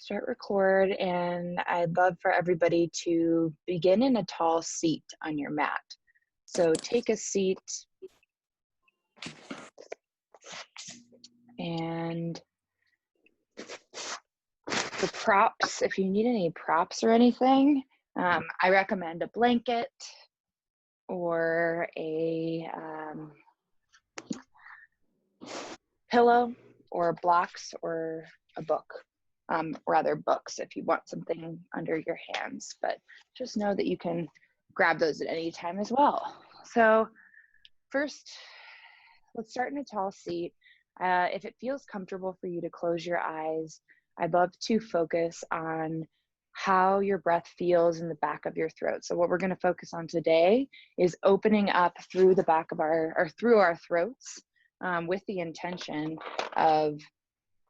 Start record, and I'd love for everybody to begin in a tall seat on your mat. So take a seat, and the props, if you need any props or anything, I recommend a blanket or a pillow or blocks or a book. Rather books if you want something under your hands, but just know that you can grab those at any time as well. So first, let's start in a tall seat. If it feels comfortable for you to close your eyes, I'd love to focus on how your breath feels in the back of your throat. So what we're going to focus on today is opening up through the back of through our throats, with the intention of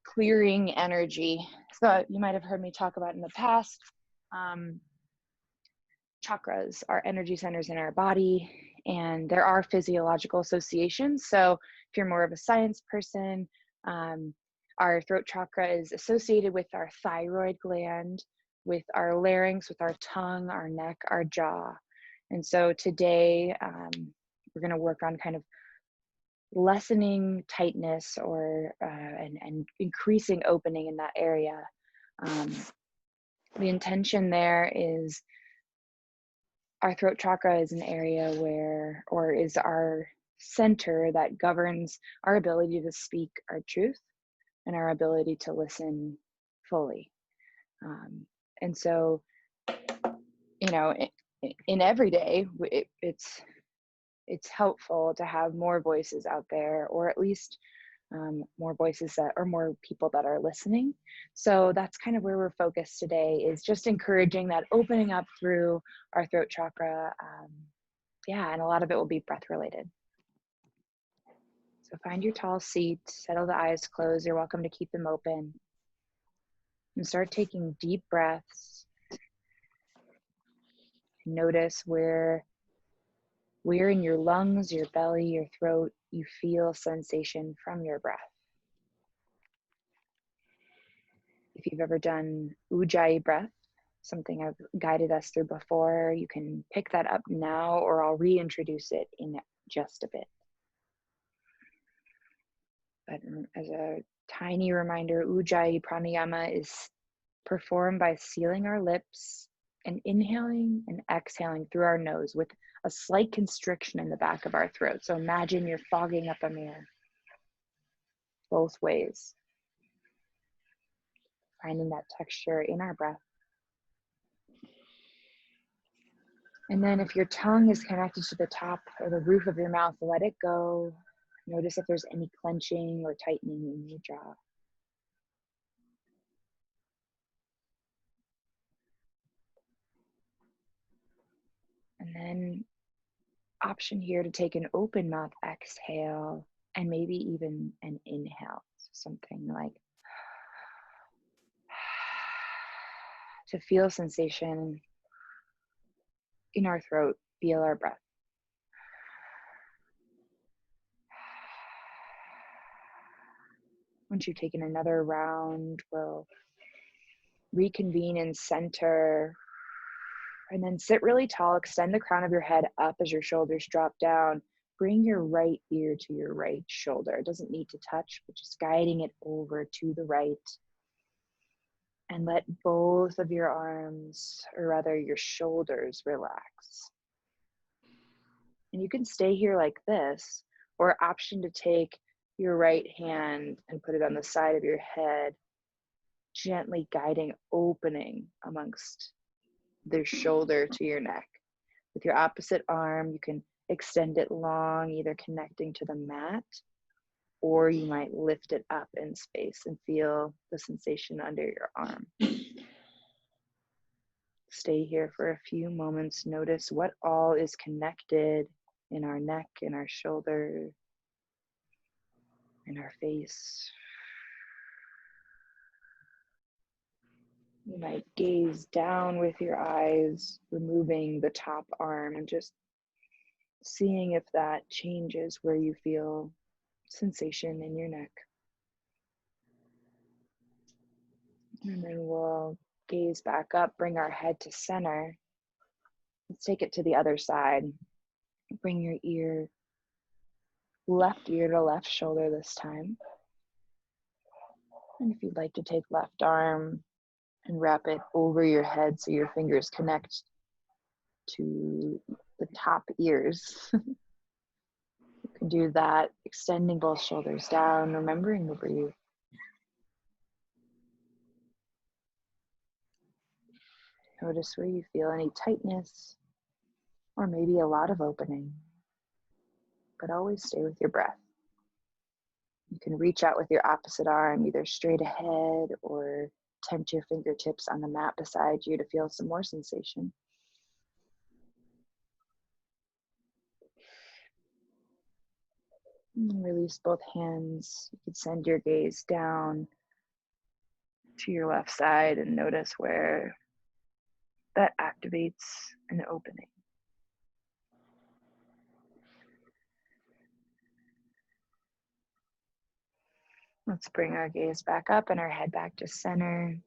clearing energy. So you might have heard me talk about in the past, chakras are energy centers in our body, and there are physiological associations. So if you're more of a science person, our throat chakra is associated with our thyroid gland, with our larynx, with our tongue, our neck, our jaw. And so today we're going to work on kind of lessening tightness or and increasing opening in that area. The intention there is our throat chakra is an area where, or is our center that governs our ability to speak our truth and our ability to listen fully. And so, you know, in every day, it's helpful to have more voices out there, or at least more voices that are more people that are listening. So that's kind of where we're focused today, is just encouraging that opening up through our throat chakra. And a lot of it will be breath related. So find your tall seat, settle the eyes closed. You're welcome to keep them open. And start taking deep breaths. Notice where in your lungs, your belly, your throat, you feel sensation from your breath. If you've ever done Ujjayi breath, something I've guided us through before, you can pick that up now, or I'll reintroduce it in just a bit. But as a tiny reminder, Ujjayi pranayama is performed by sealing our lips and inhaling and exhaling through our nose with a slight constriction in the back of our throat. So imagine you're fogging up a mirror, both ways. Finding that texture in our breath. And then if your tongue is connected to the top or the roof of your mouth, let it go. Notice if there's any clenching or tightening in your jaw. And then option here to take an open mouth exhale and maybe even an inhale. So something like to feel sensation in our throat, feel our breath. Once you've taken another round, we'll reconvene in center, and then sit really tall. Extend the crown of your head up as your shoulders drop down. Bring your right ear to your right shoulder. It doesn't need to touch, but just guiding it over to the right. And let both of your arms, or rather your shoulders, relax. And you can stay here like this, or option to take your right hand and put it on the side of your head, gently guiding opening amongst the shoulder to your neck. With your opposite arm, you can extend it long, either connecting to the mat, or you might lift it up in space and feel the sensation under your arm. Stay here for a few moments. Notice what all is connected in our neck, in our shoulder, in our face. You might gaze down with your eyes, removing the top arm and just seeing if that changes where you feel sensation in your neck. And then we'll gaze back up, bring our head to center. Let's take it to the other side. Bring your left ear to left shoulder this time. And if you'd like to take left arm and wrap it over your head so your fingers connect to the top ears. You can do that, extending both shoulders down, remembering to breathe. Notice where you feel any tightness or maybe a lot of opening, but always stay with your breath. You can reach out with your opposite arm, either straight ahead or tent your fingertips on the mat beside you to feel some more sensation. And release both hands. You can send your gaze down to your left side and notice where that activates an opening. Let's bring our gaze back up and our head back to center. And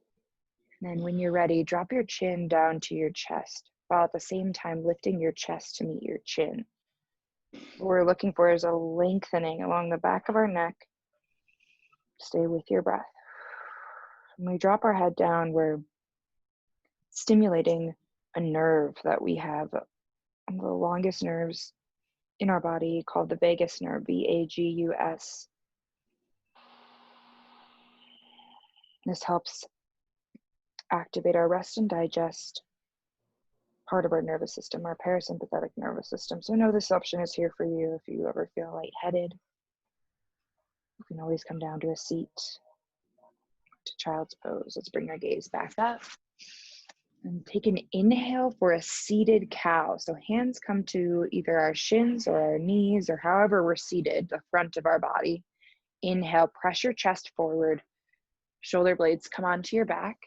then when you're ready, drop your chin down to your chest, while at the same time lifting your chest to meet your chin. What we're looking for is a lengthening along the back of our neck. Stay with your breath. When we drop our head down, we're stimulating a nerve that we have, one of the longest nerves in our body, called the vagus nerve, VAGUS. This helps activate our rest and digest part of our nervous system, our parasympathetic nervous system. So know this option is here for you if you ever feel lightheaded. You can always come down to a seat, to child's pose. Let's bring our gaze back up and take an inhale for a seated cow. So hands come to either our shins or our knees or however we're seated, the front of our body. Inhale, press your chest forward. Shoulder blades come onto your back.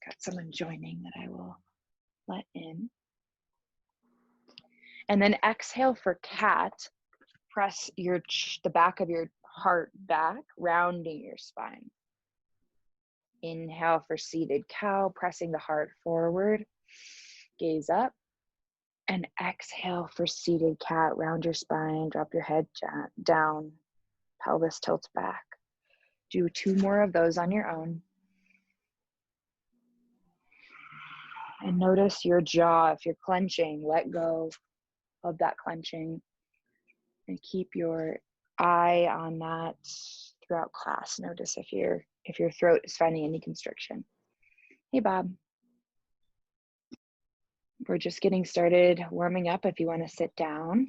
Got someone joining that I will let in. And then exhale for cat. Press the back of your heart back, rounding your spine. Inhale for seated cow, pressing the heart forward. Gaze up. And exhale for seated cat, round your spine, drop your head down, pelvis tilts back. Do 2 more of those on your own. And notice your jaw. If you're clenching, let go of that clenching. And keep your eye on that throughout class. Notice if your throat is finding any constriction. Hey, Bob. We're just getting started warming up if you want to sit down.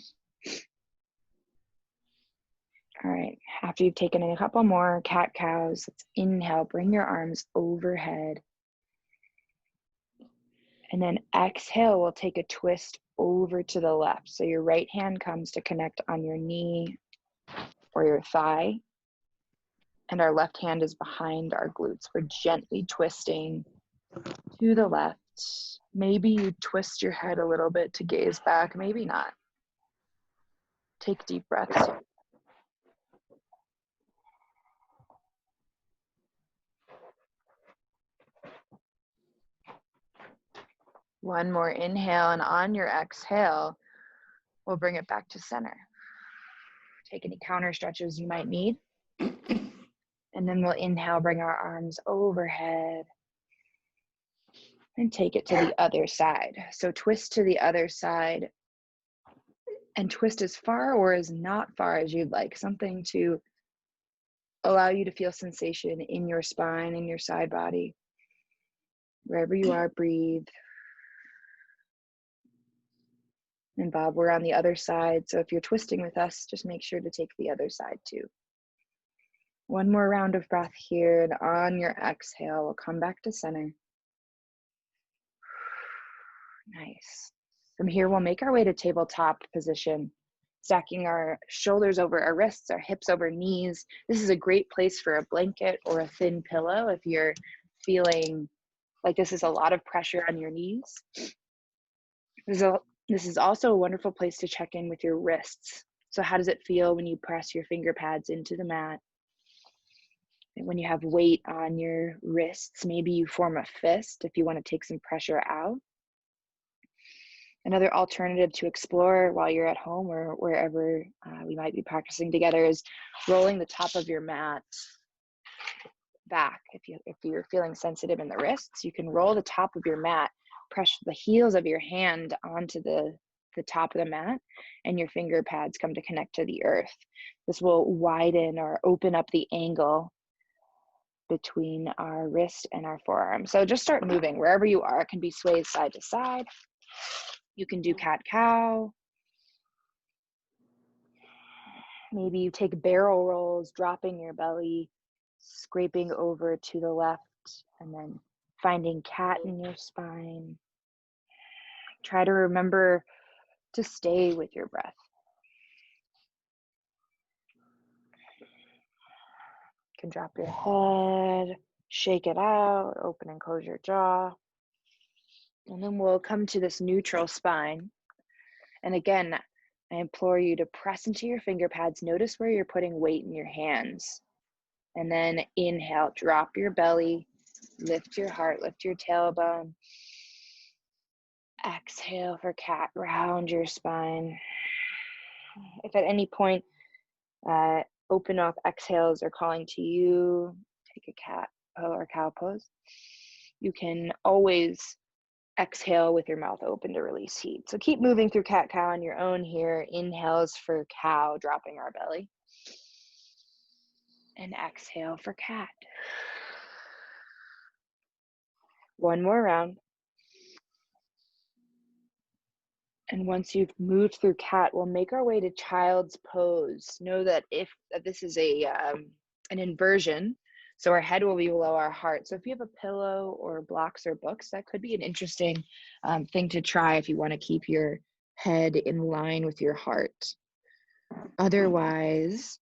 All right, after you've taken in a couple more cat-cows, let's inhale, bring your arms overhead. And then exhale, we'll take a twist over to the left. So your right hand comes to connect on your knee or your thigh. And our left hand is behind our glutes. We're gently twisting to the left. Maybe you twist your head a little bit to gaze back, maybe not. Take deep breaths. One more inhale, and on your exhale, we'll bring it back to center. Take any counter stretches you might need. And then we'll inhale, bring our arms overhead. And take it to the other side. So twist to the other side. And twist as far or as not far as you'd like. Something to allow you to feel sensation in your spine, in your side body. Wherever you are, breathe. And Bob, we're on the other side. So if you're twisting with us, just make sure to take the other side too. One more round of breath here. And on your exhale, we'll come back to center. Nice. From here, we'll make our way to tabletop position, stacking our shoulders over our wrists, our hips over knees. This is a great place for a blanket or a thin pillow if you're feeling like this is a lot of pressure on your knees. This is also a wonderful place to check in with your wrists. So how does it feel when you press your finger pads into the mat? And when you have weight on your wrists, maybe you form a fist if you want to take some pressure out. Another alternative to explore while you're at home or wherever we might be practicing together is rolling the top of your mat back. If you're feeling sensitive in the wrists, you can roll the top of your mat, press the heels of your hand onto the top of the mat, and your finger pads come to connect to the earth. This will widen or open up the angle between our wrist and our forearm. So just start moving wherever you are. It can be swayed side to side. You can do cat-cow. Maybe you take barrel rolls, dropping your belly, scraping over to the left, and then finding cat in your spine. Try to remember to stay with your breath. You can drop your head, shake it out, open and close your jaw. And then we'll come to this neutral spine. And again, I implore you to press into your finger pads. Notice where you're putting weight in your hands. And then inhale, drop your belly, lift your heart, lift your tailbone. Exhale for cat, round your spine. If at any point open mouth exhales are calling to you, take a cat or cow pose. You can always exhale with your mouth open to release heat. So keep moving through cat-cow on your own here. Inhales for cow, dropping our belly. And exhale for cat. One more round. And once you've moved through cat, we'll make our way to child's pose. Know that if this is an inversion, so our head will be below our heart. So if you have a pillow or blocks or books, that could be an interesting thing to try if you want to keep your head in line with your heart. Otherwise,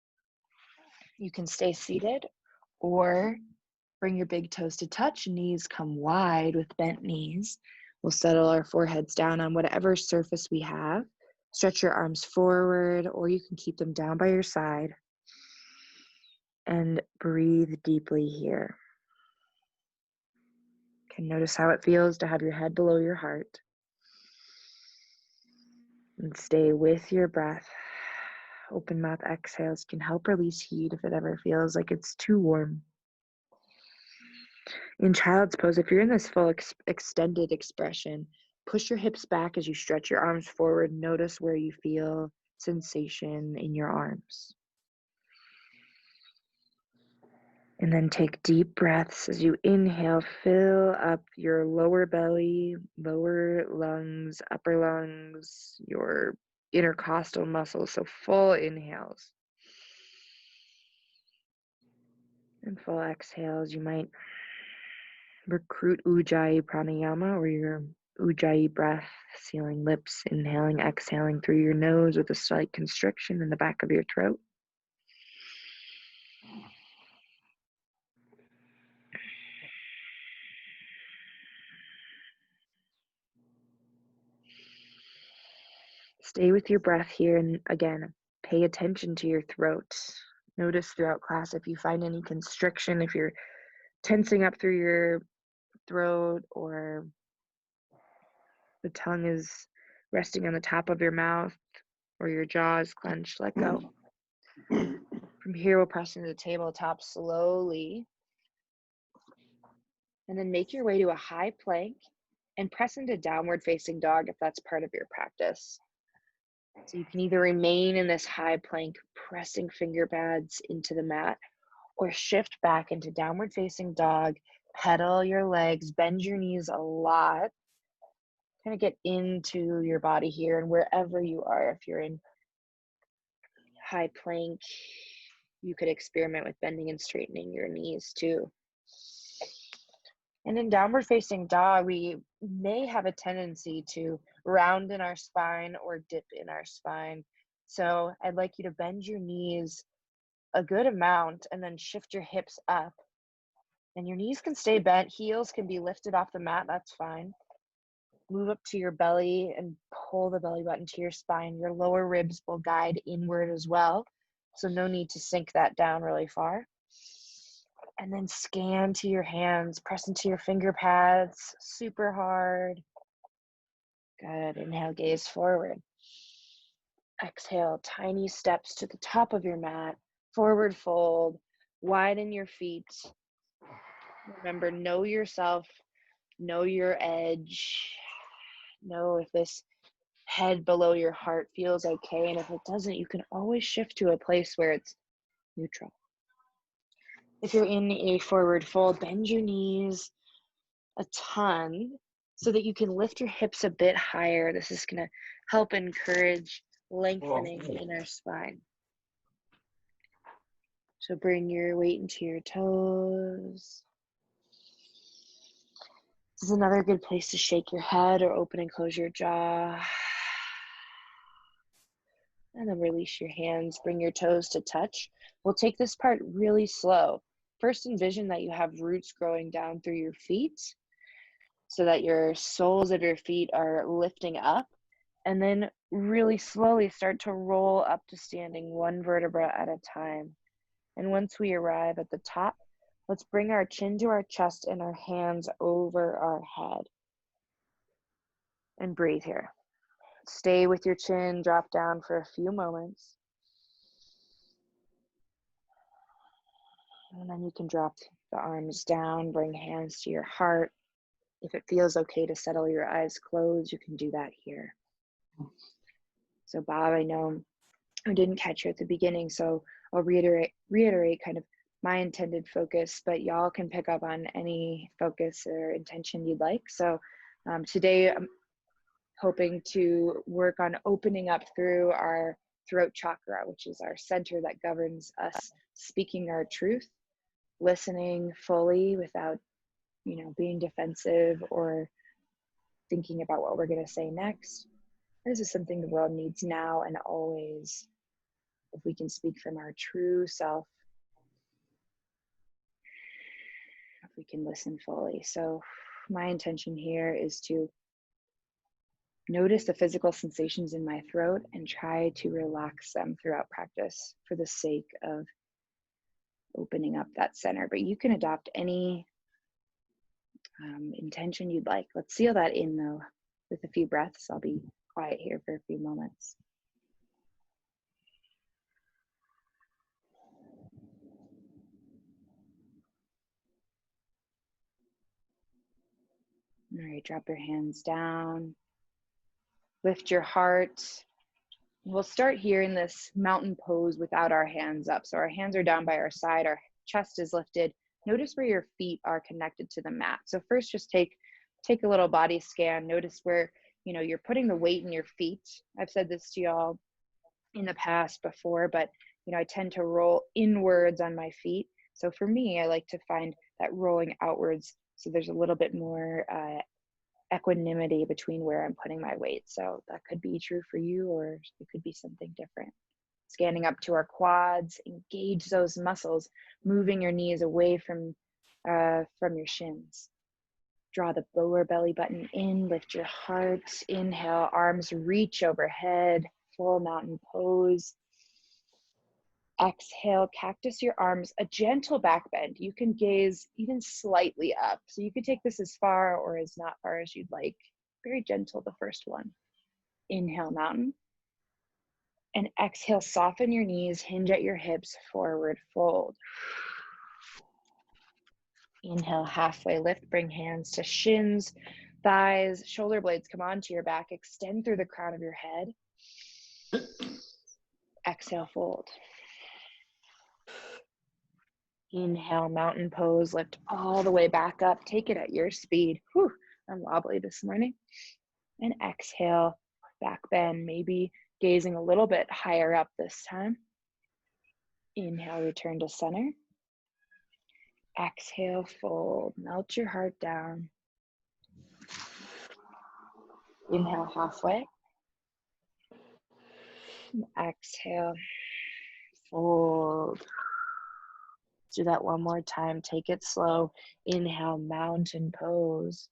you can stay seated or bring your big toes to touch, knees come wide with bent knees. We'll settle our foreheads down on whatever surface we have. Stretch your arms forward, or you can keep them down by your side. And breathe deeply here. You can notice how it feels to have your head below your heart. And stay with your breath. Open mouth exhales can help release heat if it ever feels like it's too warm. In child's pose, if you're in this full extended expression, push your hips back as you stretch your arms forward. Notice where you feel sensation in your arms. And then take deep breaths as you inhale, fill up your lower belly, lower lungs, upper lungs, your intercostal muscles. So full inhales. And full exhales. You might recruit Ujjayi pranayama, or your Ujjayi breath, sealing lips, inhaling, exhaling through your nose with a slight constriction in the back of your throat. Stay with your breath here, and again, pay attention to your throat. Notice throughout class if you find any constriction, if you're tensing up through your throat or the tongue is resting on the top of your mouth or your jaw is clenched, let go. From here, we'll press into the tabletop slowly. And then make your way to a high plank and press into downward facing dog if that's part of your practice. So you can either remain in this high plank, pressing finger pads into the mat, or shift back into downward facing dog, pedal your legs, bend your knees a lot, kind of get into your body here. And wherever you are, if you're in high plank, you could experiment with bending and straightening your knees too. And in downward facing dog, we may have a tendency to round in our spine or dip in our spine. So I'd like you to bend your knees a good amount and then shift your hips up. And your knees can stay bent, heels can be lifted off the mat, that's fine. Move up to your belly and pull the belly button to your spine. Your lower ribs will guide inward as well. So no need to sink that down really far. And then scan to your hands, press into your finger pads super hard. Good. Inhale, gaze forward. Exhale, tiny steps to the top of your mat, forward fold, widen your feet. Remember, know yourself, know your edge, know if this head below your heart feels okay. And if it doesn't, you can always shift to a place where it's neutral. If you're in a forward fold, bend your knees a ton so that you can lift your hips a bit higher. This is going to help encourage lengthening in our spine. So bring your weight into your toes. This is another good place to shake your head or open and close your jaw. And then release your hands, bring your toes to touch. We'll take this part really slow. First, envision that you have roots growing down through your feet so that your soles of your feet are lifting up. And then really slowly start to roll up to standing, one vertebra at a time. And once we arrive at the top, let's bring our chin to our chest and our hands over our head. And breathe here. Stay with your chin, drop down for a few moments. And then you can drop the arms down, bring hands to your heart. If it feels okay to settle your eyes closed, you can do that here. So Bob, I know I didn't catch you at the beginning, so I'll reiterate kind of my intended focus, but y'all can pick up on any focus or intention you'd like. So today I'm hoping to work on opening up through our throat chakra, which is our center that governs us speaking our truth, listening fully without, being defensive or thinking about what we're going to say next. This is something the world needs now and always. If we can speak from our true self, if we can listen fully. So my intention here is to notice the physical sensations in my throat and try to relax them throughout practice for the sake of opening up that center. But you can adopt any intention you'd like. Let's seal that in though with a few breaths. I'll be quiet here for a few moments. All right, drop your hands down. Lift your heart. We'll start here in this mountain pose without our hands up. So our hands are down by our side, our chest is lifted. Notice where your feet are connected to the mat. So first just take a little body scan. Notice where, you're putting the weight in your feet. I've said this to y'all in the past before, but I tend to roll inwards on my feet. So for me, I like to find that rolling outwards. So there's a little bit more equanimity between where I'm putting my weight. So that could be true for you, or it could be something different. Scanning up to our quads, engage those muscles, moving your knees away from your shins. Draw the lower belly button in, lift your heart. Inhale, arms reach overhead, full mountain pose. Exhale, cactus your arms, a gentle back bend. You can gaze even slightly up. So you could take this as far or as not far as you'd like. Very gentle, the first one. Inhale, mountain. And exhale, soften your knees, hinge at your hips, forward fold. Inhale, halfway lift, bring hands to shins, thighs, shoulder blades come onto your back, extend through the crown of your head. Exhale, fold. Inhale, mountain pose, lift all the way back up, take it at your speed. Whew, I'm wobbly this morning. And exhale, back bend, maybe gazing a little bit higher up this time. Inhale, return to center. Exhale, fold, melt your heart down. Inhale, halfway. Exhale, fold. Let's do that one more time. Take it slow. Inhale, mountain pose.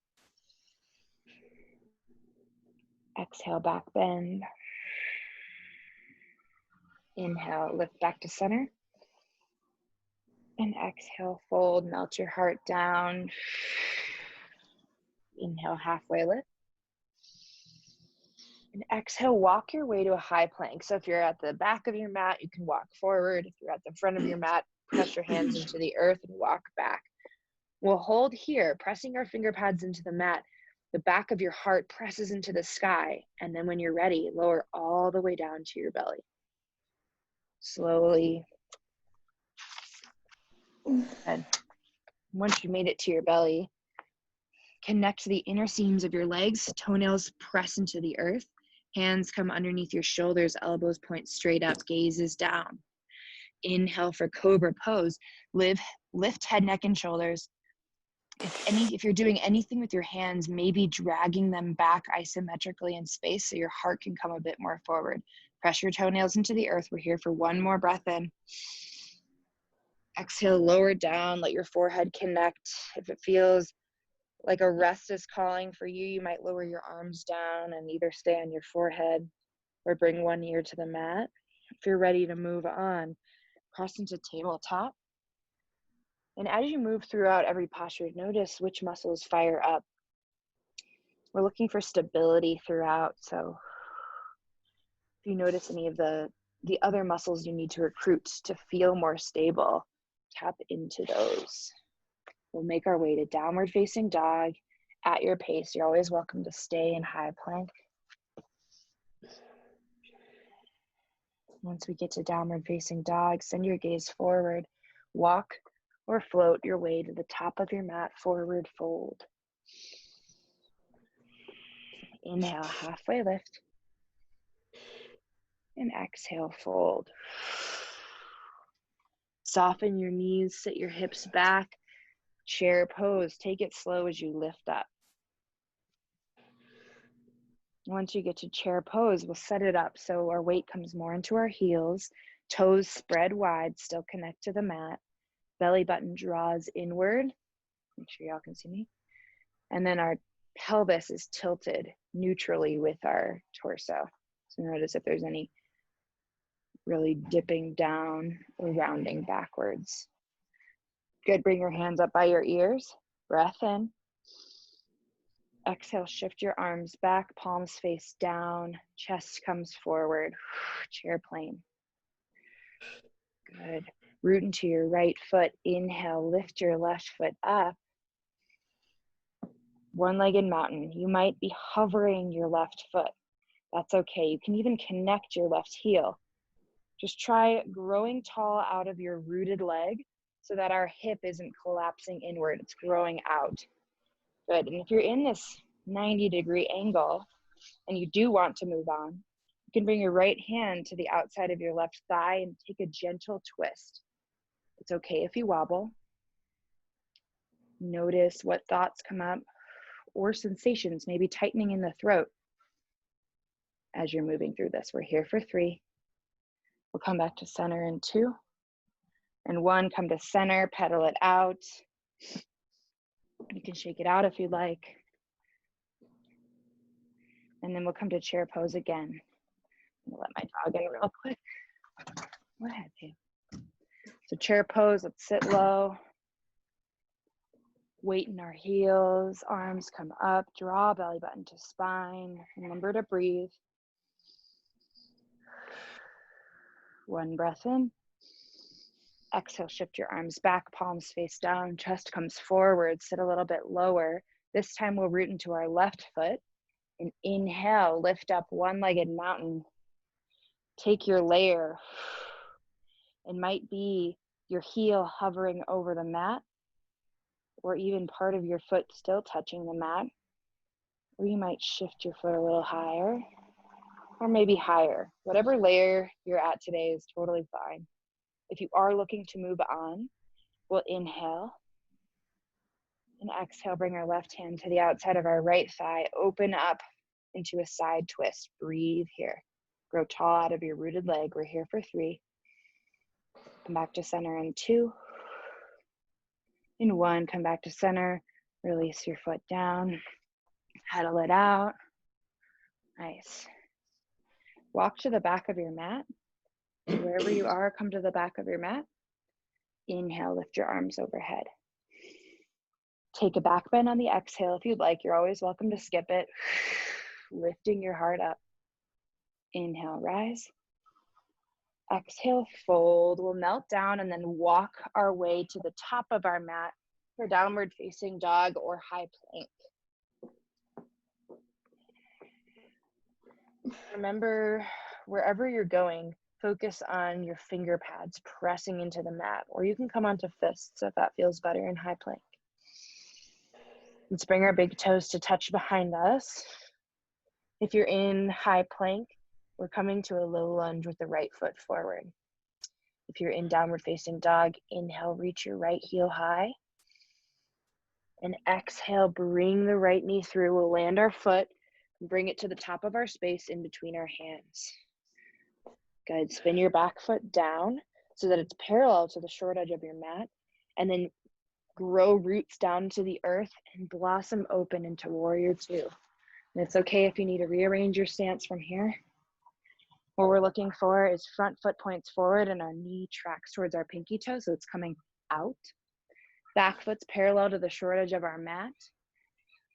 Exhale, back bend. Inhale, lift back to center. And exhale, fold, melt your heart down. Inhale, halfway lift. And exhale, walk your way to a high plank. So if you're at the back of your mat, you can walk forward. If you're at the front of your mat, press your hands into the earth and walk back. We'll hold here, pressing our finger pads into the mat. The back of your heart presses into the sky. And then when you're ready, lower all the way down to your belly. Slowly. And once you made it to your belly, connect to the inner seams of your legs. Toenails press into the earth. Hands come underneath your shoulders, elbows point straight up, gazes down. Inhale for cobra pose. Lift head, neck, and shoulders. If you're doing anything with your hands, maybe dragging them back isometrically in space so your heart can come a bit more forward. Press your toenails into the earth. We're here for one more breath in. Exhale, lower down, let your forehead connect. If it feels like a rest is calling for you, you might lower your arms down and either stay on your forehead or bring one ear to the mat. If you're ready to move on, cross into tabletop. And as you move throughout every posture, notice which muscles fire up. We're looking for stability throughout. So if you notice any of the other muscles you need to recruit to feel more stable, tap into those. We'll make our way to downward facing dog at your pace. You're always welcome to stay in high plank. Once we get to downward facing dog, send your gaze forward. Walk or float your way to the top of your mat, forward fold. Inhale, halfway lift. And exhale, fold. Soften your knees, sit your hips back. Chair pose, take it slow as you lift up. Once you get to chair pose, we'll set it up so our weight comes more into our heels. Toes spread wide, still connect to the mat. Belly button draws inward. Make sure y'all can see me. And then our pelvis is tilted neutrally with our torso. So notice if there's any really dipping down or rounding backwards. Good, bring your hands up by your ears. Breath in. Exhale, shift your arms back, palms face down, chest comes forward, chair plane. Good. Root into your right foot. Inhale, lift your left foot up. One-legged mountain. You might be hovering your left foot. That's okay. You can even connect your left heel. Just try growing tall out of your rooted leg so that our hip isn't collapsing inward. It's growing out. Good. And if you're in this 90-degree angle and you do want to move on, you can bring your right hand to the outside of your left thigh and take a gentle twist. It's okay if you wobble. Notice what thoughts come up or sensations, maybe tightening in the throat as you're moving through this. We're here for 3. We'll come back to center in 2. And 1, come to center, pedal it out. You can shake it out if you'd like. And then we'll come to chair pose again. I'm gonna let my dog in real quick. Go ahead, babe. So chair pose, let's sit low. Weight in our heels, arms come up, draw belly button to spine. Remember to breathe. 1 breath in. Exhale, shift your arms back, palms face down, chest comes forward, sit a little bit lower. This time we'll root into our left foot. And inhale, lift up one-legged mountain. Take your layer. It might be your heel hovering over the mat, or even part of your foot still touching the mat. Or you might shift your foot a little higher, or maybe higher. Whatever layer you're at today is totally fine. If you are looking to move on, we'll inhale. And exhale, bring our left hand to the outside of our right thigh. Open up into a side twist. Breathe here. Grow tall out of your rooted leg. We're here for 3. Come back to center in 2. In 1, come back to center. Release your foot down. Pedal it out. Nice. Walk to the back of your mat. Wherever you are, come to the back of your mat. Inhale, lift your arms overhead. Take a back bend on the exhale if you'd like. You're always welcome to skip it. Lifting your heart up. Inhale, rise. Exhale, fold. We'll melt down and then walk our way to the top of our mat for downward facing dog or high plank. Remember, wherever you're going, focus on your finger pads pressing into the mat, or you can come onto fists if that feels better in high plank. Let's bring our big toes to touch behind us. If you're in high plank, we're coming to a low lunge with the right foot forward. If you're in downward facing dog, inhale, reach your right heel high. And exhale, bring the right knee through. We'll land our foot and bring it to the top of our space in between our hands. Good, spin your back foot down so that it's parallel to the short edge of your mat. And then grow roots down to the earth and blossom open into warrior two. And it's okay if you need to rearrange your stance from here. What we're looking for is front foot points forward and our knee tracks towards our pinky toe, so it's coming out. Back foot's parallel to the short edge of our mat.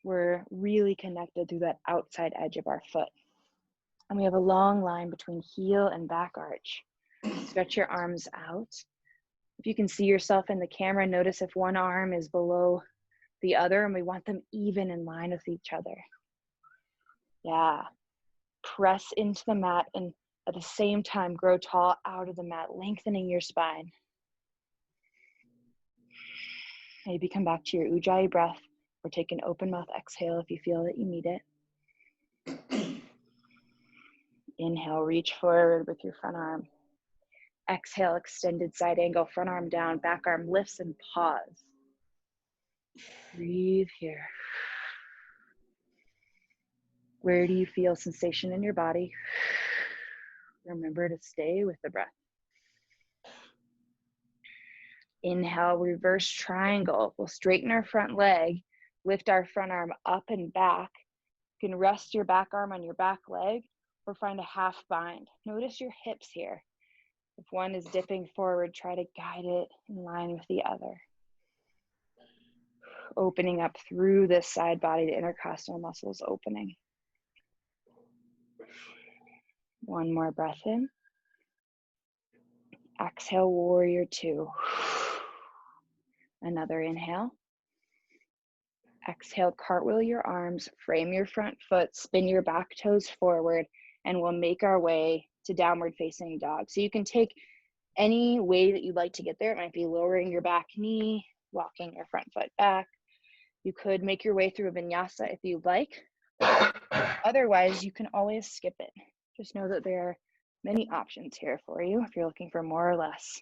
We're really connected through that outside edge of our foot. And we have a long line between heel and back arch. Stretch your arms out. If you can see yourself in the camera, notice if one arm is below the other, and we want them even in line with each other. Yeah. Press into the mat and at the same time grow tall out of the mat, lengthening your spine. Maybe come back to your Ujjayi breath or take an open mouth exhale if you feel that you need it. Inhale, reach forward with your front arm. Exhale, extended side angle, front arm down, back arm lifts and pause. Breathe here. Where do you feel sensation in your body? Remember to stay with the breath. Inhale, reverse triangle. We'll straighten our front leg, lift our front arm up and back. You can rest your back arm on your back leg or find a half bind. Notice your hips here. If one is dipping forward, try to guide it in line with the other. Opening up through this side body, the intercostal muscles opening. One more breath in. Exhale, warrior two. Another inhale. Exhale, cartwheel your arms, frame your front foot, spin your back toes forward, and we'll make our way to downward facing dog. So you can take any way that you'd like to get there. It might be lowering your back knee, walking your front foot back. You could make your way through a vinyasa if you'd like. Otherwise, you can always skip it. Just know that there are many options here for you if you're looking for more or less.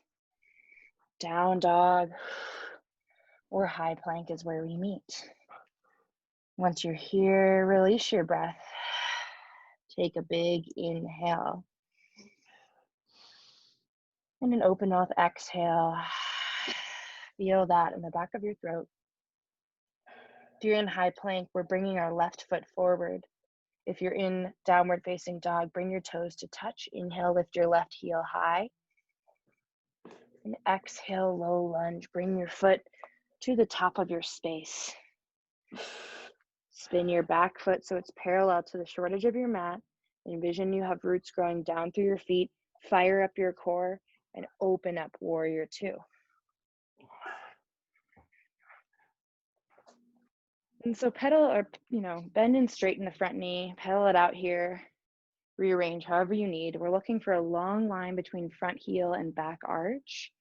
Down dog or high plank is where we meet. Once you're here, release your breath. Take a big inhale. And an open mouth exhale. Feel that in the back of your throat. If you're in high plank, we're bringing our left foot forward. If you're in downward facing dog, bring your toes to touch. Inhale, lift your left heel high. And exhale, low lunge. Bring your foot to the top of your space. Spin your back foot so it's parallel to the short edge of your mat. Envision you have roots growing down through your feet. Fire up your core and open up warrior two. And so pedal or, bend and straighten the front knee, pedal it out here, rearrange however you need. We're looking for a long line between front heel and back arch,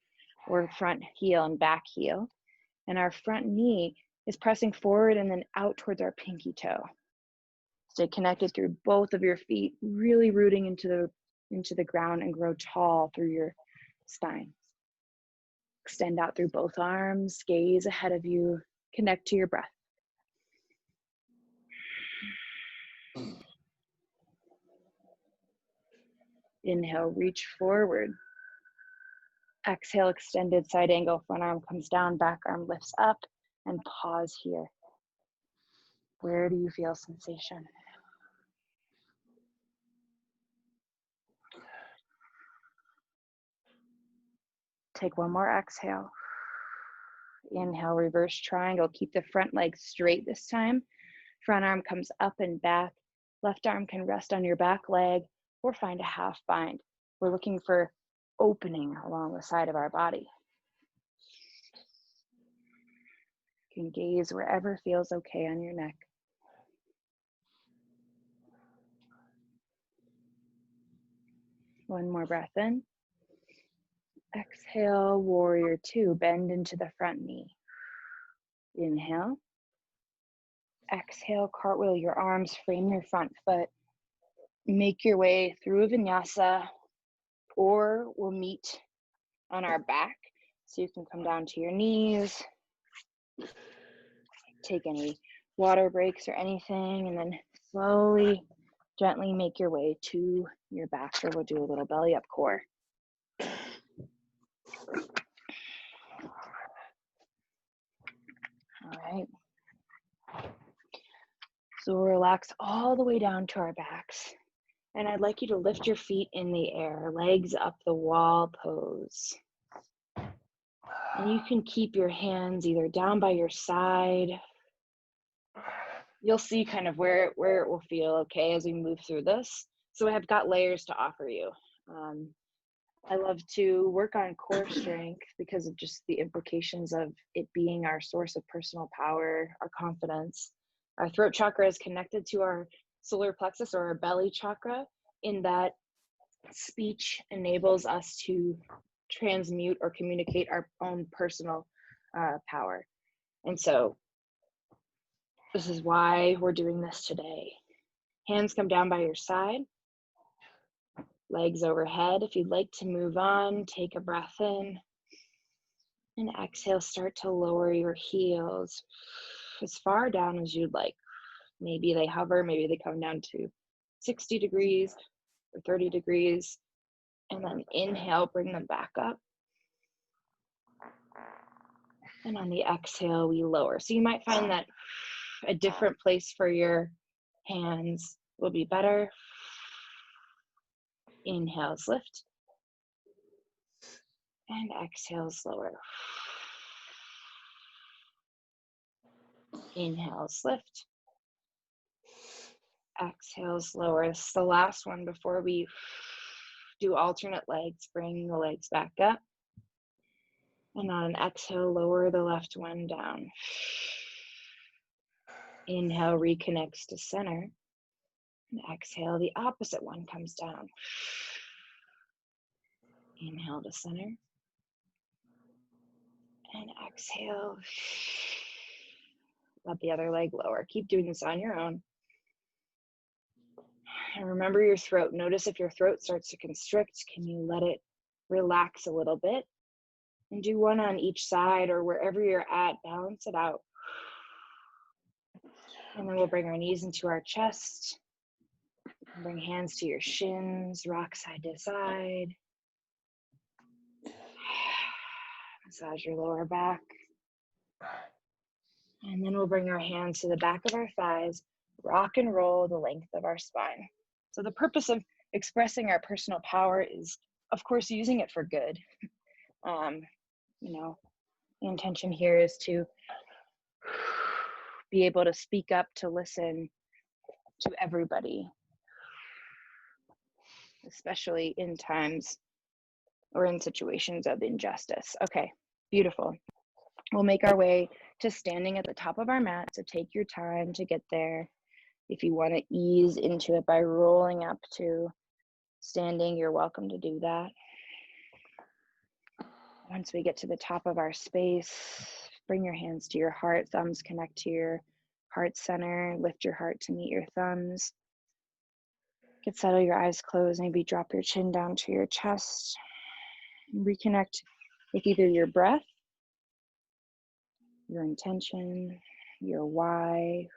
or front heel and back heel. And our front knee is pressing forward and then out towards our pinky toe. Stay connected through both of your feet, really rooting into the ground and grow tall through your spine. Extend out through both arms, gaze ahead of you, connect to your breath. Inhale, reach forward. Exhale, extended side angle, front arm comes down, back arm lifts up, and pause here. Where do you feel sensation? Take one more exhale. Inhale, reverse triangle. Keep the front leg straight this time. Front arm comes up and back. Left arm can rest on your back leg or find a half bind. We're looking for opening along the side of our body. You can gaze wherever feels okay on your neck. One more breath in. Exhale, warrior two, bend into the front knee. Inhale. Exhale, cartwheel your arms, frame your front foot. Make your way through vinyasa, or we'll meet on our back. So you can come down to your knees, take any water breaks or anything, and then slowly, gently make your way to your back, or we'll do a little belly up core. All right. So we'll relax all the way down to our backs. And I'd like you to lift your feet in the air, legs up the wall pose. And you can keep your hands either down by your side. You'll see kind of where it will feel okay as we move through this. So I've got layers to offer you. I love to work on core strength because of just the implications of it being our source of personal power, our confidence. Our throat chakra is connected to our solar plexus or our belly chakra, in that speech enables us to transmute or communicate our own personal power. And so this is why we're doing this today. Hands come down by your side, legs overhead. If you'd like to move on, take a breath in, and exhale, start to lower your heels as far down as you'd like. Maybe they hover, maybe they come down to 60 degrees or 30 degrees. And then inhale, bring them back up. And on the exhale, we lower. So you might find that a different place for your hands will be better. Inhales, lift. And exhales, lower. Inhales, lift. Exhales, lower. This is the last one before we do alternate legs. Bring the legs back up. And on an exhale, lower the left one down. Inhale, reconnects to center. And exhale, the opposite one comes down. Inhale to center. And exhale. Let the other leg lower. Keep doing this on your own. And remember your throat. Notice if your throat starts to constrict, can you let it relax a little bit? And do one on each side, or wherever you're at, balance it out. And then we'll bring our knees into our chest. Bring hands to your shins, rock side to side. Massage your lower back. And then we'll bring our hands to the back of our thighs, rock and roll the length of our spine. So the purpose of expressing our personal power is, of course, using it for good. The intention here is to be able to speak up, to listen to everybody, especially in times or in situations of injustice. Okay, beautiful. We'll make our way to standing at the top of our mat, so take your time to get there. If you want to ease into it by rolling up to standing, you're welcome to do that. Once we get to the top of our space, bring your hands to your heart, thumbs connect to your heart center, lift your heart to meet your thumbs. Get settled, your eyes closed, maybe drop your chin down to your chest. Reconnect with either your breath, your intention, your why.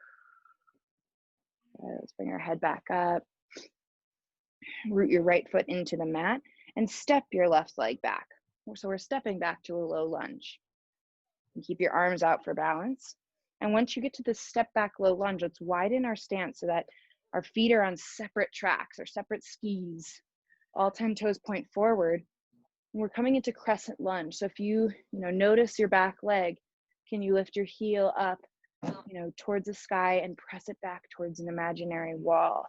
Let's bring our head back up. Root your right foot into the mat and step your left leg back. So we're stepping back to a low lunge. And keep your arms out for balance. And once you get to the step back low lunge, let's widen our stance so that our feet are on separate tracks or separate skis. All 10 toes point forward. And we're coming into crescent lunge. So if you notice your back leg, Can you lift your heel up, towards the sky and press it back towards an imaginary wall?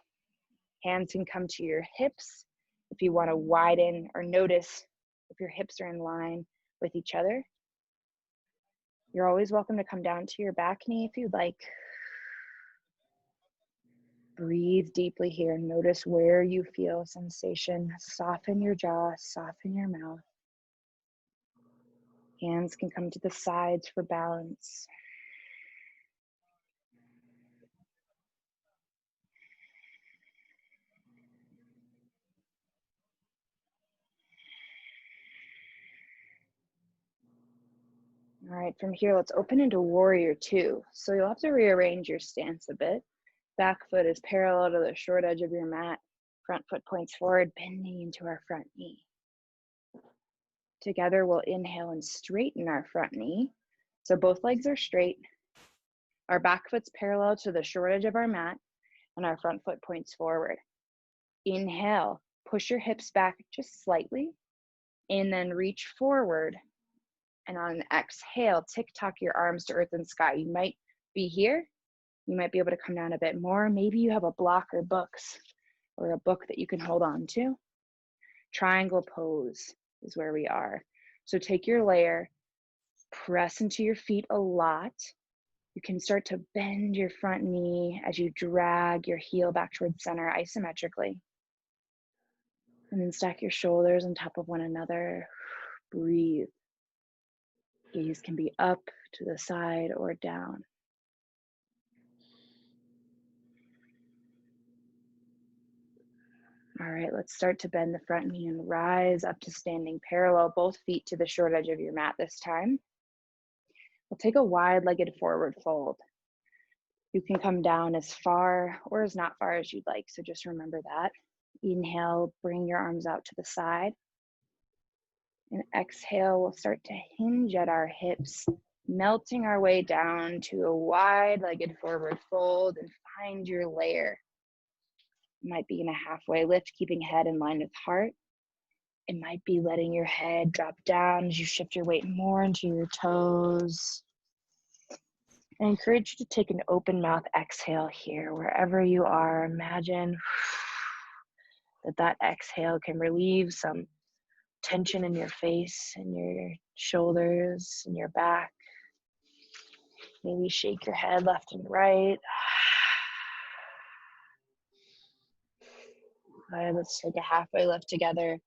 Hands can come to your hips if you want to widen, or notice if your hips are in line with each other. You're always welcome to come down to your back knee if you'd like. Breathe deeply here. Notice where you feel sensation. Soften your jaw, soften your mouth. Hands can come to the sides for balance. All right, from here, let's open into warrior two. So you'll have to rearrange your stance a bit. Back foot is parallel to the short edge of your mat. Front foot points forward, bending into our front knee. Together, we'll inhale and straighten our front knee. So both legs are straight. Our back foot's parallel to the short edge of our mat, and our front foot points forward. Inhale, push your hips back just slightly, and then reach forward. And on an exhale, tick-tock your arms to earth and sky. You might be here. You might be able to come down a bit more. Maybe you have a block or books, or a book that you can hold on to. Triangle pose is where we are. So take your layer, press into your feet a lot. You can start to bend your front knee as you drag your heel back towards center isometrically. And then stack your shoulders on top of one another. Breathe. Gaze can be up, to the side, or down. All right, let's start to bend the front knee and rise up to standing parallel, both feet to the short edge of your mat this time. We'll take a wide-legged forward fold. You can come down as far or as not far as you'd like, so just remember that. Inhale, bring your arms out to the side. And exhale, we'll start to hinge at our hips, melting our way down to a wide-legged forward fold, and find your layer. It might be in a halfway lift, keeping head in line with heart. It might be letting your head drop down as you shift your weight more into your toes. I encourage you to take an open mouth exhale here, wherever you are. Imagine that exhale can relieve some tension in your face and your shoulders and your back. Maybe shake your head left and right. All right, let's take a halfway lift together.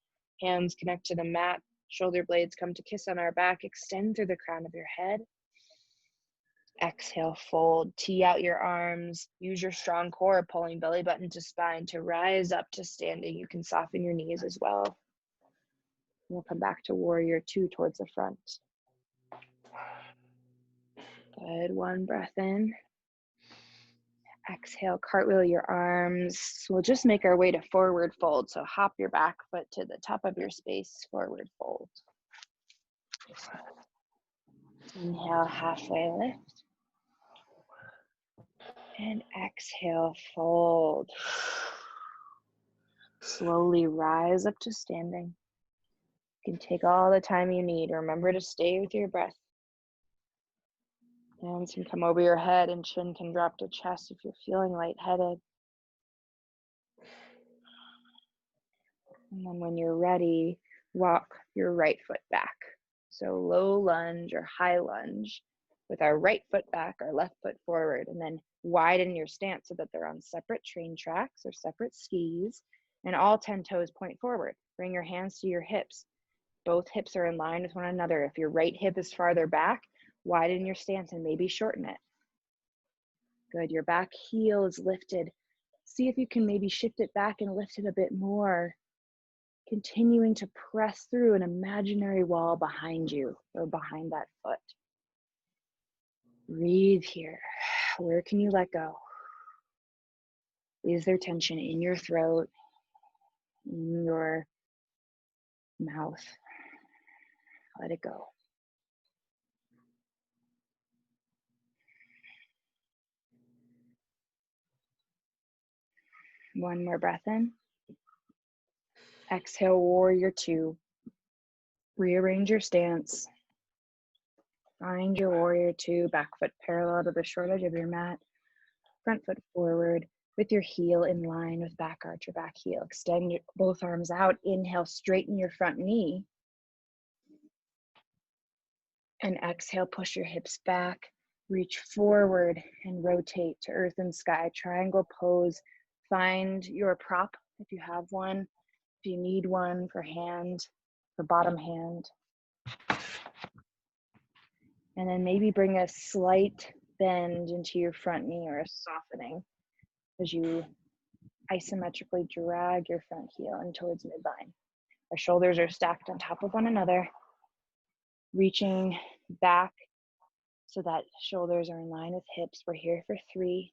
Hands connect to the mat. Shoulder blades come to kiss on our back. Extend through the crown of your head. Exhale, fold. Tee out your arms. Use your strong core, pulling belly button to spine to rise up to standing. You can soften your knees as well. We'll come back to warrior two towards the front. Good, one breath in. Exhale, cartwheel your arms. We'll just make our way to forward fold. So hop your back foot to the top of your space, forward fold. Inhale, halfway lift. And exhale, fold. Slowly rise up to standing. You can take all the time you need. Remember to stay with your breath. Hands can come over your head and chin can drop to chest if you're feeling lightheaded. And then when you're ready, walk your right foot back. So low lunge or high lunge with our right foot back, our left foot forward, and then widen your stance so that they're on separate train tracks or separate skis, and all 10 toes point forward. Bring your hands to your hips. Both hips are in line with one another. If your right hip is farther back, widen your stance and maybe shorten it. Good, your back heel is lifted. See if you can maybe shift it back and lift it a bit more. Continuing to press through an imaginary wall behind you or behind that foot. Breathe here. Where can you let go? Is there tension in your throat, in your mouth? Let it go. One more breath in. Exhale, warrior two. Rearrange your stance. Find your warrior two, back foot parallel to the short edge of your mat, front foot forward with your heel in line with back arch or back heel. Extend both arms out. Inhale, straighten your front knee. And exhale, push your hips back. Reach forward and rotate to earth and sky. Triangle pose. Find your prop if you have one. If you need one for hand, for bottom hand. And then maybe bring a slight bend into your front knee or a softening as you isometrically drag your front heel in towards midline. Our shoulders are stacked on top of one another, reaching back so that shoulders are in line with hips. We're here for 3.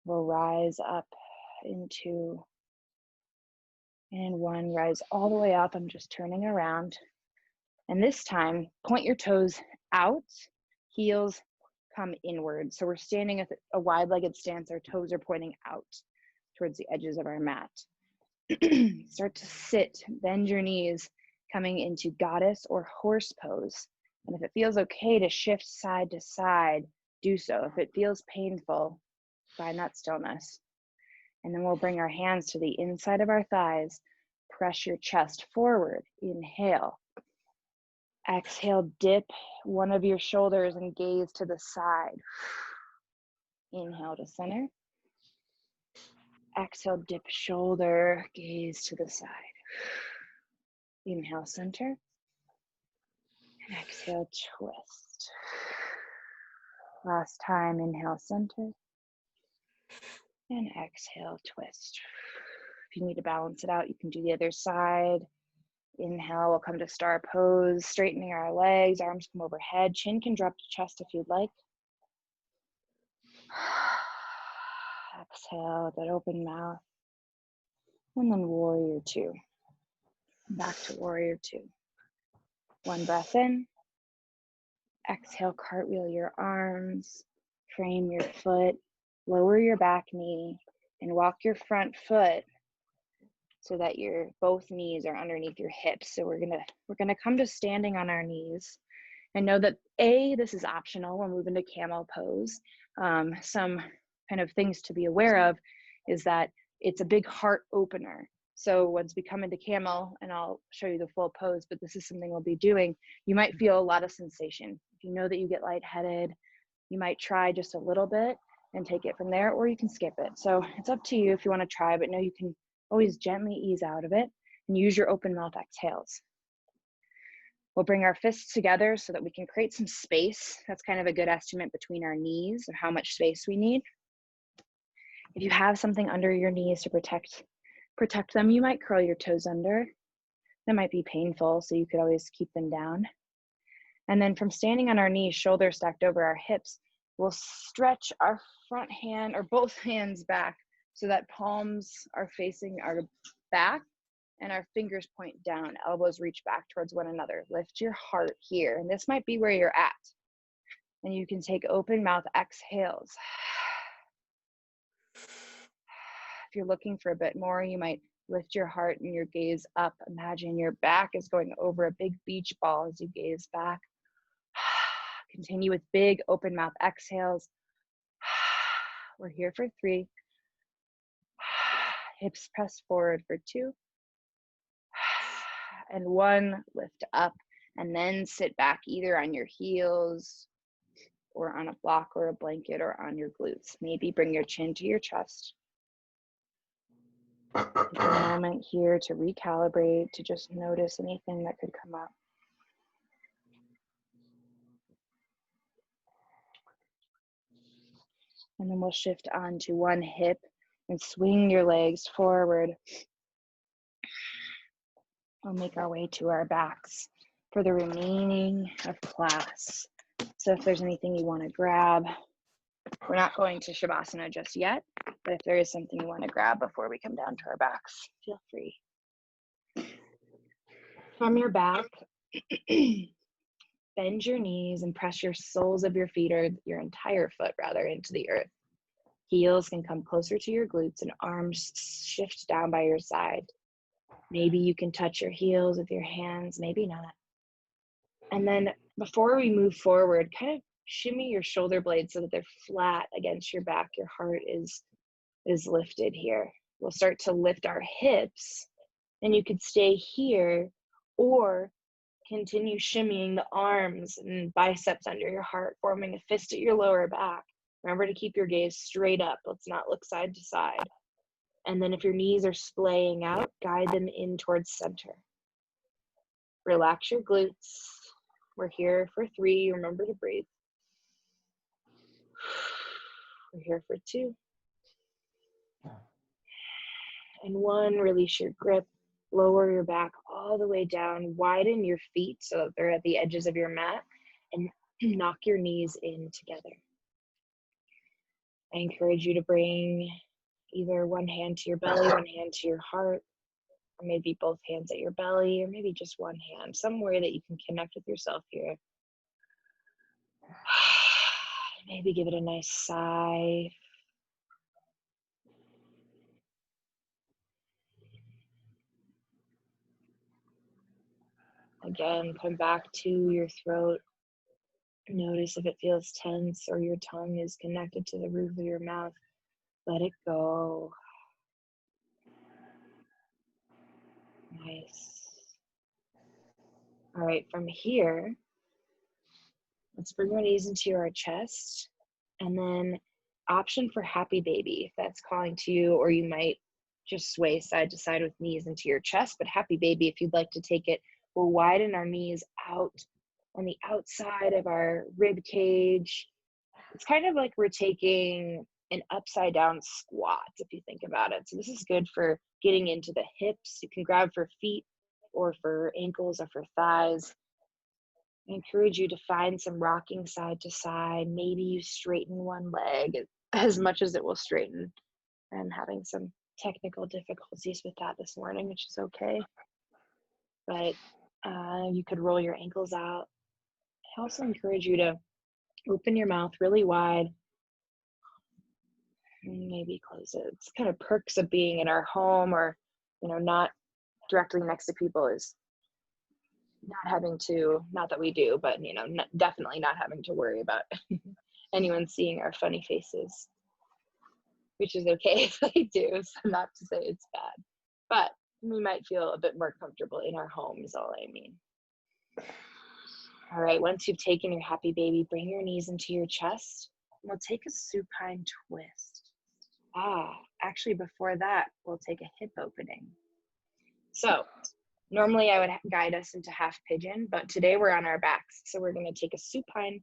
We'll rise up in 2 and 1. Rise all the way up. I'm just turning around. And this time, point your toes out, heels come inward. So we're standing at a wide-legged stance. Our toes are pointing out towards the edges of our mat. Start to sit, bend your knees, coming into goddess or horse pose. And if it feels okay to shift side to side, do so. If it feels painful, find that stillness. And then we'll bring our hands to the inside of our thighs. Press your chest forward. Inhale. Exhale, dip one of your shoulders and gaze to the side. Inhale to center. Exhale, dip shoulder, gaze to the side. Inhale, center. And exhale, twist. Last time, inhale, center. And exhale, twist. If you need to balance it out, you can do the other side. Inhale, we'll come to star pose, straightening our legs, arms come overhead, chin can drop to chest if you'd like. Exhale, that open mouth. And then warrior two. Back to warrior two. 1 breath in. Exhale, cartwheel your arms, frame your foot, lower your back knee, and walk your front foot so that your both knees are underneath your hips. So we're gonna come to standing on our knees, and know that this is optional. We'll move into camel pose. Some kind of things to be aware of is that it's a big heart opener. So once we come into camel, and I'll show you the full pose, but this is something we'll be doing, you might feel a lot of sensation. If you know that you get lightheaded, you might try just a little bit and take it from there, or you can skip it. So it's up to you if you want to try, but know you can always gently ease out of it and use your open mouth exhales. We'll bring our fists together so that we can create some space. That's kind of a good estimate between our knees of how much space we need. If you have something under your knees to protect them, you might curl your toes under. That might be painful, so you could always keep them down. And then from standing on our knees, shoulders stacked over our hips, we'll stretch our front hand or both hands back so that palms are facing our back and our fingers point down, elbows reach back towards one another. Lift your heart here, and this might be where you're at. And you can take open mouth exhales. If you're looking for a bit more, you might lift your heart and your gaze up. Imagine your back is going over a big beach ball as you gaze back. Continue with big open mouth exhales. We're here for 3. Hips press forward for 2. And 1, lift up, and then sit back either on your heels or on a block or a blanket or on your glutes. Maybe bring your chin to your chest. Take a moment here to recalibrate, to just notice anything that could come up. And then we'll shift on to one hip and swing your legs forward. We'll make our way to our backs for the remaining of class. So if there's anything you want to grab, we're not going to Shavasana just yet, but if there is something you want to grab before we come down to our backs, feel free. From your back, bend your knees and press your soles of your feet, or your entire foot rather, into the earth. Heels can come closer to your glutes and arms shift down by your side. Maybe you can touch your heels with your hands, maybe not. And then before we move forward, kind of shimmy your shoulder blades so that they're flat against your back. Your heart is lifted here. We'll start to lift our hips, and you could stay here or continue shimmying the arms and biceps under your heart, forming a fist at your lower back. Remember to keep your gaze straight up. Let's not look side to side. And then if your knees are splaying out, guide them in towards center. Relax your glutes. We're here for 3. Remember to breathe. We're here for 2. And 1, release your grip. Lower your back all the way down. Widen your feet so that they're at the edges of your mat. And knock your knees in together. I encourage you to bring either one hand to your belly, one hand to your heart, or maybe both hands at your belly, or maybe just one hand, somewhere that you can connect with yourself here. Maybe give it a nice sigh. Again, come back to your throat. Notice if it feels tense or your tongue is connected to the roof of your mouth. Let it go. Nice. All right, from here, let's bring our knees into our chest, and then option for happy baby if that's calling to you, or you might just sway side to side with knees into your chest. But happy baby, if you'd like to take it, we'll widen our knees out on the outside of our rib cage. It's kind of like we're taking an upside down squat if you think about it. So this is good for getting into the hips. You can grab for feet or for ankles or for thighs. I encourage you to find some rocking side to side. Maybe you straighten one leg as much as it will straighten. I'm having some technical difficulties with that this morning, which is okay. But you could roll your ankles out. I also encourage you to open your mouth really wide. Maybe close it. It's kind of perks of being in our home, or not directly next to people, is not having to, not that we do, but definitely not having to worry about anyone seeing our funny faces, which is okay if they do. So not to say it's bad, but we might feel a bit more comfortable in our home is all I mean. All right, once you've taken your happy baby, bring your knees into your chest. We'll take a supine twist. Actually before that, we'll take a hip opening. So normally I would guide us into half pigeon, but today we're on our backs. So we're going to take a supine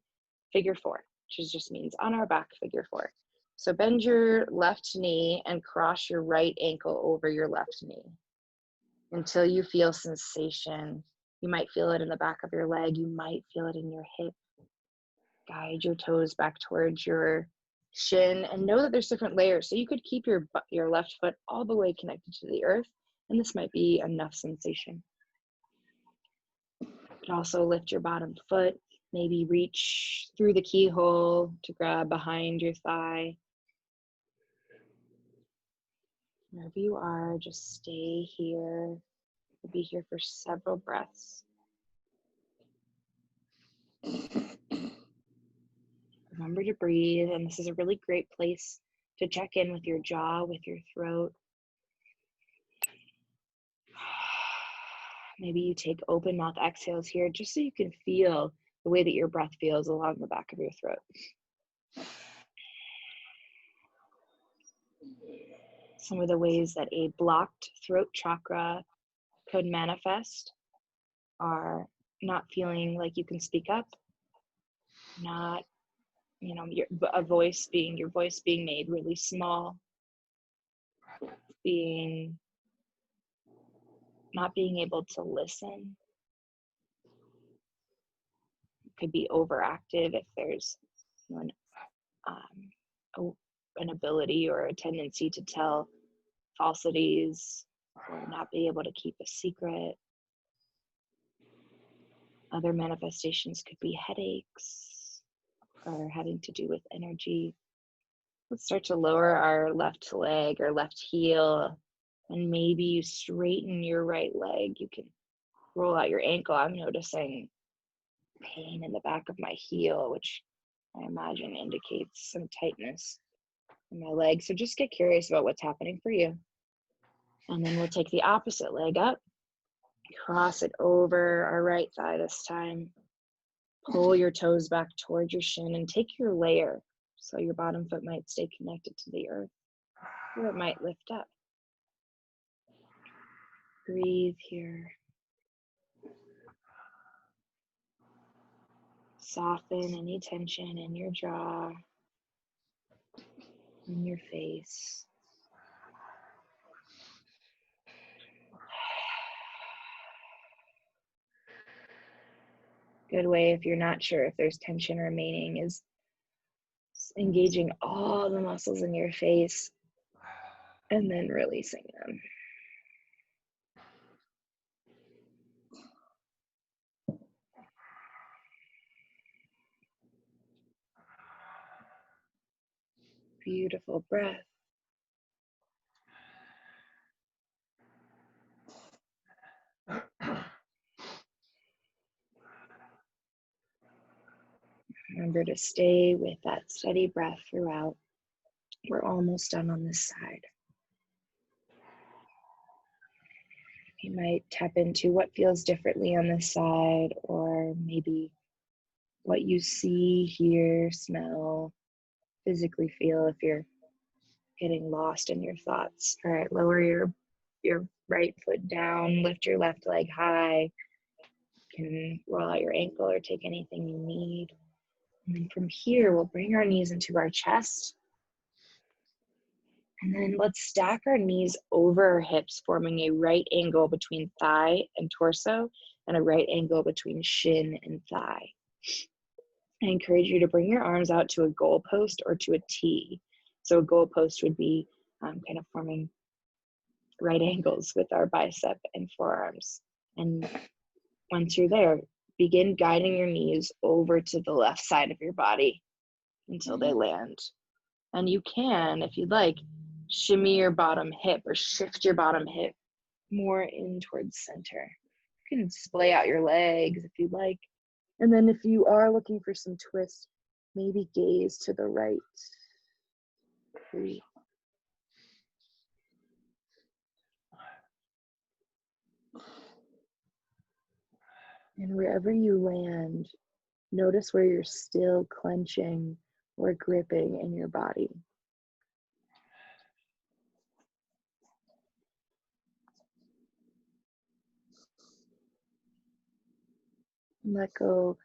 figure 4, which just means on our back figure 4. So bend your left knee and cross your right ankle over your left knee until you feel sensation. You might feel it in the back of your leg. You might feel it in your hip. Guide your toes back towards your shin and know that there's different layers. So you could keep your left foot all the way connected to the earth, and this might be enough sensation. You could also lift your bottom foot, maybe reach through the keyhole to grab behind your thigh. Wherever you are, just stay here. We'll be here for several breaths. Remember to breathe, and this is a really great place to check in with your jaw, with your throat. Maybe you take open mouth exhales here just so you can feel the way that your breath feels along the back of your throat. Some of the ways that a blocked throat chakra could manifest are not feeling like you can speak up, not your voice being made really small, not being able to listen. It could be overactive if there's an ability or a tendency to tell falsities or not be able to keep a secret. Other manifestations could be headaches or having to do with energy. Let's start to lower our left leg or left heel, and maybe you straighten your right leg. You can roll out your ankle. I'm noticing pain in the back of my heel, which I imagine indicates some tightness in my leg. So just get curious about what's happening for you. And then we'll take the opposite leg up, cross it over our right thigh this time. Pull your toes back towards your shin and take your layer. So your bottom foot might stay connected to the earth, or it might lift up. Breathe here. Soften any tension in your jaw, in your face. Good way, if you're not sure if there's tension remaining, is engaging all the muscles in your face and then releasing them. Beautiful breath. Remember to stay with that steady breath throughout. We're almost done on this side. You might tap into what feels differently on this side, or maybe what you see, hear, smell, physically feel if you're getting lost in your thoughts. All right, lower your right foot down, lift your left leg high. You can roll out your ankle or take anything you need. And then from here, we'll bring our knees into our chest. And then let's stack our knees over our hips, forming a right angle between thigh and torso, and a right angle between shin and thigh. I encourage you to bring your arms out to a goalpost or to a T. So a goalpost would be kind of forming right angles with our bicep and forearms. And once you're there, begin guiding your knees over to the left side of your body until they land. And you can, if you'd like, shimmy your bottom hip or shift your bottom hip more in towards center. You can splay out your legs if you'd like. And then if you are looking for some twist, maybe gaze to the right. Breathe. And wherever you land, notice where you're still clenching or gripping in your body. Let go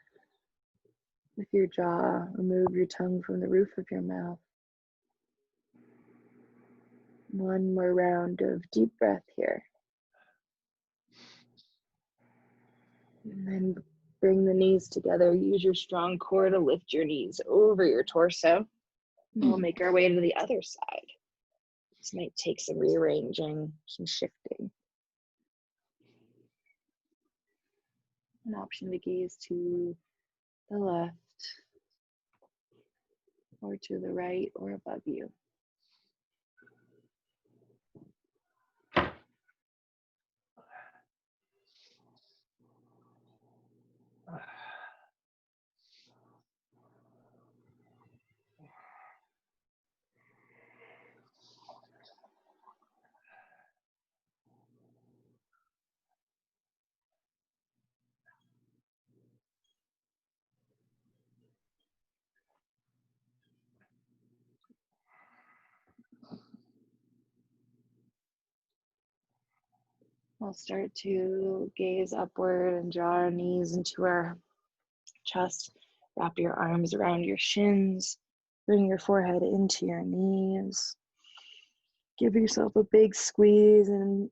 with your jaw. Remove your tongue from the roof of your mouth. One more round of deep breath here. And then bring the knees together. Use your strong core to lift your knees over your torso. And we'll make our way to the other side. This might take some rearranging, some shifting. An option to gaze to the left, or to the right, or above you. We'll start to gaze upward and draw our knees into our chest. Wrap your arms around your shins. Bring your forehead into your knees. Give yourself a big squeeze and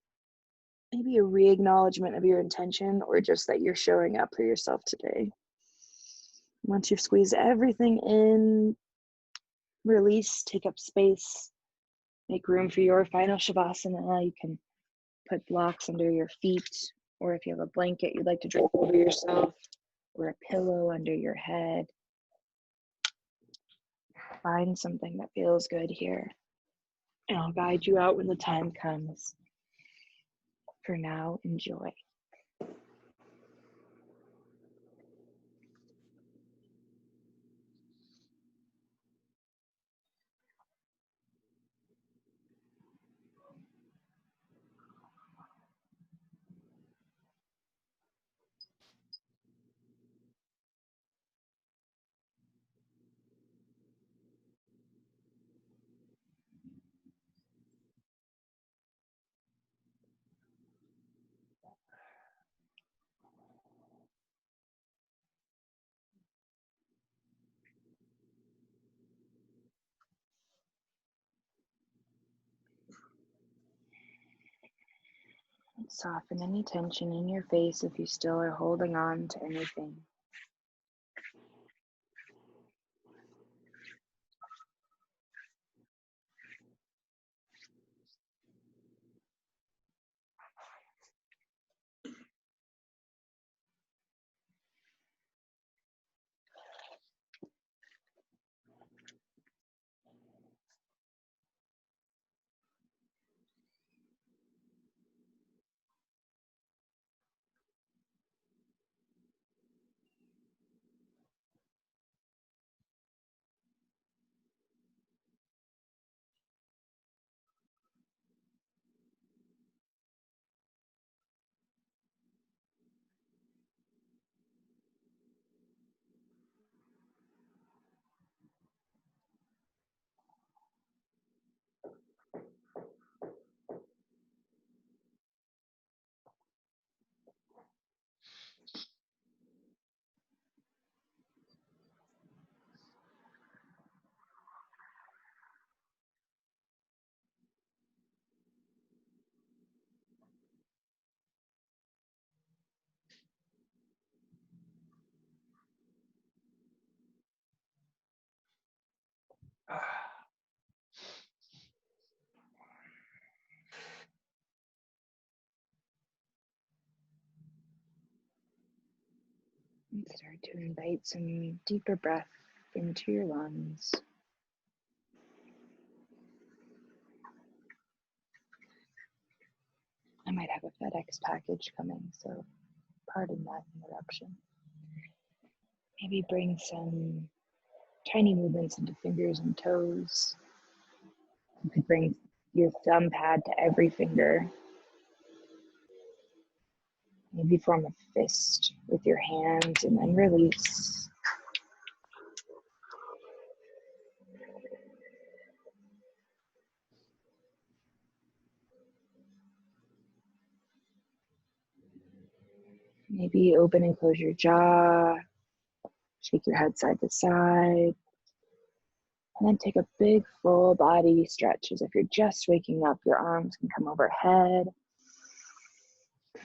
maybe a re-acknowledgement of your intention, or just that you're showing up for yourself today. Once you've squeezed everything in, release, take up space, make room for your final Shavasana. You can put blocks under your feet, or if you have a blanket you'd like to drape over yourself, or a pillow under your head. Find something that feels good here, and I'll guide you out when the time comes. For now, enjoy. Soften any tension in your face if you still are holding on to anything. And start to invite some deeper breath into your lungs. I might have a FedEx package coming, so pardon that interruption. Maybe bring some tiny movements into fingers and toes. You could bring your thumb pad to every finger. Maybe form a fist with your hands and then release. Maybe open and close your jaw. Shake your head side to side. And then take a big full body stretch as if you're just waking up. Your arms can come overhead.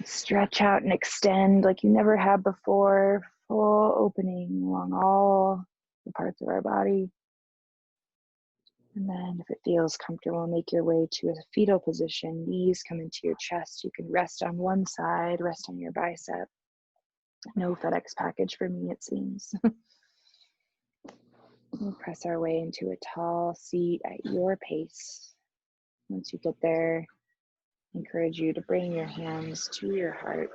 Stretch out and extend like you never have before. Full opening along all the parts of our body. And then if it feels comfortable, make your way to a fetal position. Knees come into your chest. You can rest on one side, rest on your bicep. No FedEx package for me, it seems. We'll press our way into a tall seat at your pace. Once you get there, I encourage you to bring your hands to your heart.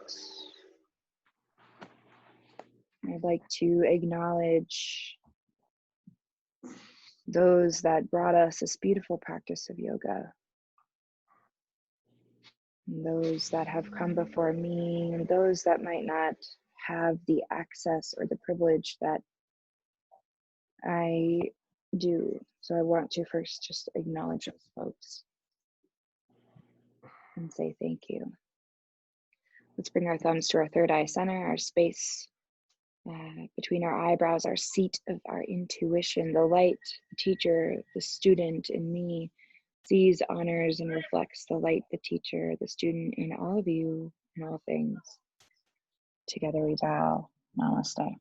I'd like to acknowledge those that brought us this beautiful practice of yoga. And those that have come before me, and those that might not have the access or the privilege that I do. So I want to first just acknowledge those folks and say thank you. Let's bring our thumbs to our third eye center, our space between our eyebrows, our seat of our intuition, the light, the teacher, the student in me sees, honors, and reflects the light, the teacher, the student in all of you, in all things. Together we bow. Namaste.